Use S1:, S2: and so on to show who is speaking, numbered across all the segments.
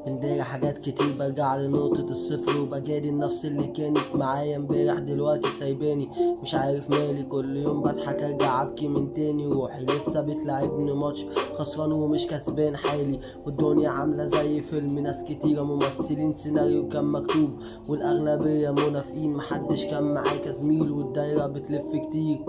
S1: امبارح حاجات كتير برجع لنقطة الصفر وبجادل النفس اللي كانت معايا امبارح دلوقتي سايباني. مش عارف مالي كل يوم بضحك ارجع ابكي من تاني. روحي لسه بتلعبني ماتش خسران ومش كسبان حالي، والدنيا عاملة زي فيلم ناس كتيرة ممثلين سيناريو كان مكتوب والاغلبية منافقين. محدش كان معايا كزميل والدايرة بتلف كتير.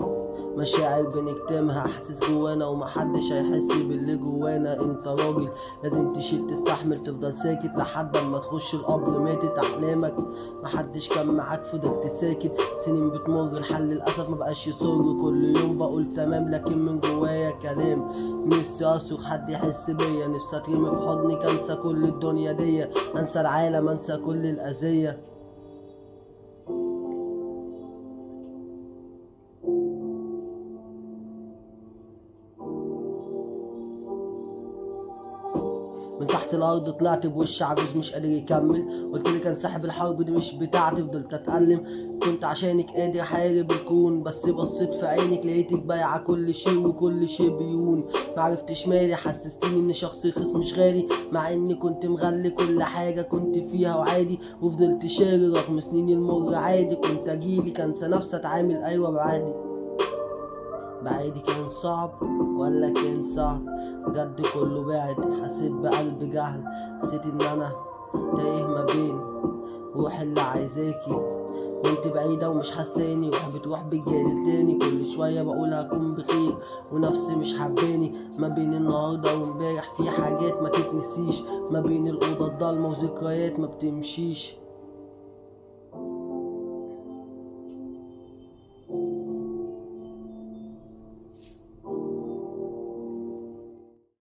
S1: مشاعر بنكتمها احاسيس جوانا ومحدش هيحس باللي جوانا. انت راجل لازم تشيل تستحمل تفضل ساكت لحد اما تخش القبر. ماتت احلامك محدش كان معاك فضلت ساكت. سنين بتمر الحل للاسف مبقاش يسر. كل يوم بقول تمام لكن من جوايا كلام. نفسي اصرخ حد يحس بيا، نفسي اترمي في حضنك انسى كل الدنيا دي، انسى العالم انسى كل الاذية. من تحت الارض طلعت بوش عجوز مش قادر يكمل. قلتلي كان ساحب الحرب دي مش بتاعتي، فضلت اتألم. كنت عشانك قادر احارب الكون، بس بصيت في عينك لقيتك بايعة كل شيء وكل شيء بيهون. معرفتش مالي حسستيني ان شخص رخيص مش غالي، مع اني كنت مغلي كل حاجة كنت فيها وعادي. وفضلت شاري رغم سنين المر عادي. كنت اجيلك انسى نفسي اتعامل ايوه بعادي. بعيدي كان صعب ولا كان سهل؟ بجد كله بعد، حسيت بقلب جهل. حسيت ان انا تايه ما بين روح اللي عايزاكي وانت بعيدة ومش حساني. روح بتروح بتجادل تاني، كل شوية بقول هكون بخير ونفسي مش حباني. ما بين النهاردة وامبارح في حاجات ما تتنسيش، ما بين الأوضة الضلمة وذكريات ما بتمشيش.